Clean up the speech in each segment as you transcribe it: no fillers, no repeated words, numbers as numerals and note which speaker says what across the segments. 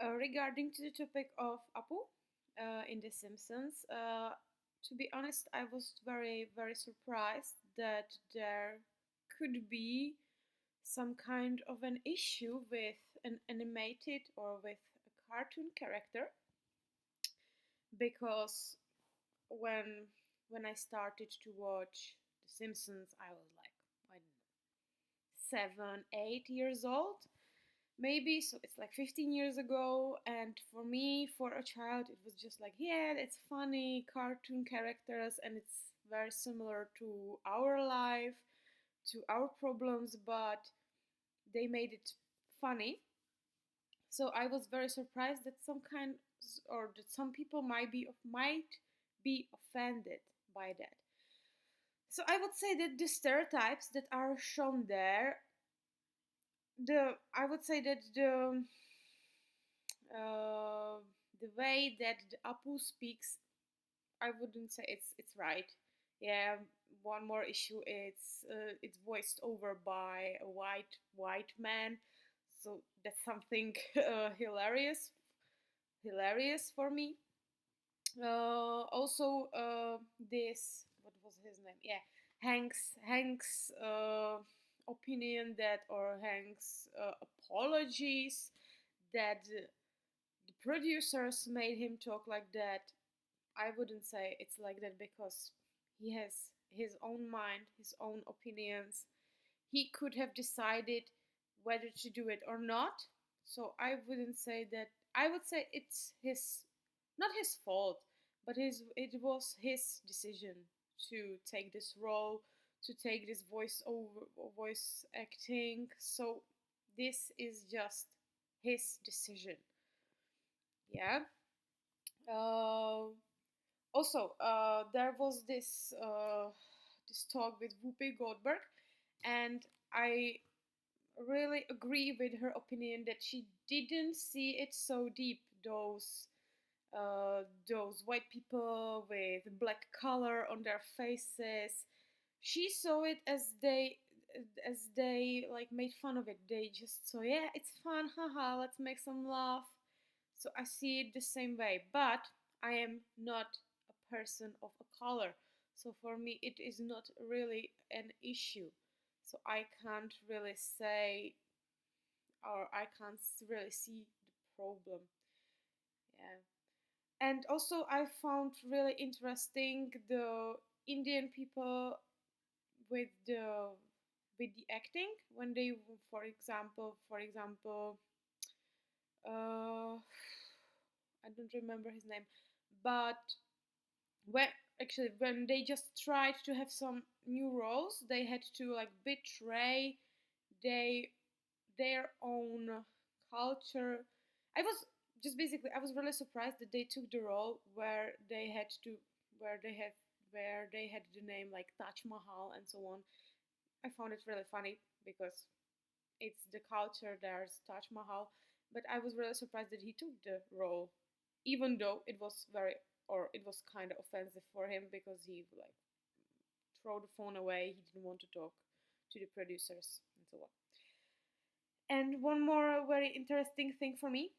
Speaker 1: Regarding to the topic of Apu in The Simpsons, to be honest, I was very, very surprised that there could be some kind of an issue with an animated or with a cartoon character because when when I started to watch The Simpsons, I was like, I don't know, 7, 8 years old, maybe. So it's like 15 years ago, and for me, for a child, it was just like, yeah, it's funny cartoon characters, and it's very similar to our life, to our problems, but they made it funny. So I was very surprised that some kind, or that some people might be offended by that. So I would say that the stereotypes that are shown there, the I would say that uh, the way that the Apu speaks, I wouldn't say it's right. Yeah, one more issue. It's voiced over by a white man, so that's something hilarious for me. Also, this, what was his name? Yeah, Hank's opinion that, or Hank's apologies that the producers made him talk like that. I wouldn't say it's like that because he has his own mind, his own opinions. He could have decided whether to do it or not. So I wouldn't say that. I would say it's his, not his fault, but it was his decision to take this role, to take this voice acting. So this is just his decision. Yeah. Uh, Also, there was this talk with Whoopi Goldberg, and I really agree with her opinion that she didn't see it so deep. Those white people with black color on their faces, she saw it as they like made fun of it. They just saw, yeah, it's fun, haha, let's make some laugh. So I see it the same way, but I am not a person of a color. So for me, it is not really an issue. So I can't really say, or I can't really see the problem. Yeah. And also, I found really interesting the Indian people with the acting when they, for example, uh, I don't remember his name, but when when they just tried to have some new roles, they had to like betray they their own culture. I was really surprised that they took the role where they had to where they had where they had the name like Taj Mahal and so on. I found it really funny because it's the culture, there's Taj Mahal, but I was really surprised that he took the role, even though it was kind of offensive for him because he like threw the phone away. He didn't want to talk to the producers and so on. And one more very interesting thing for me,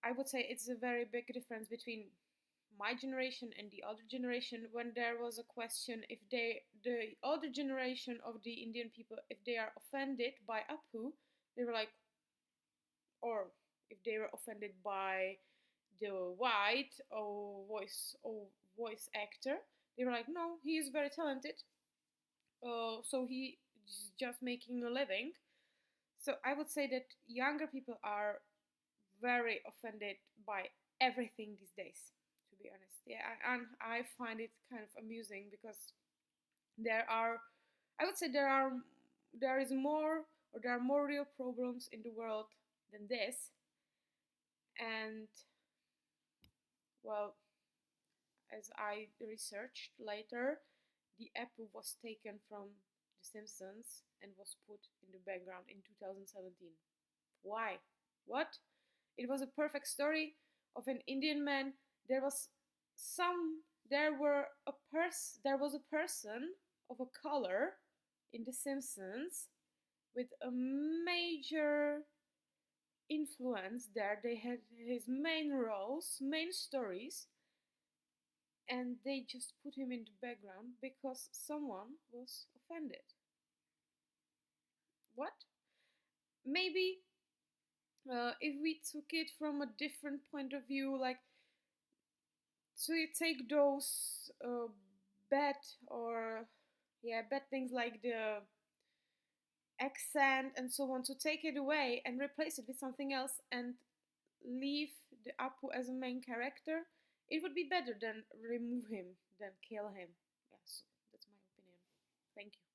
Speaker 1: I would say it's a very big difference between my generation and the older generation. When there was a question if the older generation of the Indian people, if they are offended by Apu, they were like, or if they were offended by the white or voice actor, they were like, no, he is very talented. So he is just making a living. So I would say that younger people are very offended by everything these days. To be honest, yeah, and I find it kind of amusing because there are, I would say there is more, or there are more real problems in the world than this. And well, as I researched later, the apple was taken from The Simpsons and was put in the background in 2017. Why? What? It was a perfect story of an Indian man. There was some. There was a person of a color in The Simpsons with a major influence there. They had his main roles, main stories, and they just put him in the background because someone was offended. What? Maybe if we took it from a different point of view, like, so you take those bad or yeah, bad things like the accent and so on, to take it away and replace it with something else and leave the Apu as a main character, it would be better than remove him, than kill him. Yeah, so that's my opinion. Thank you.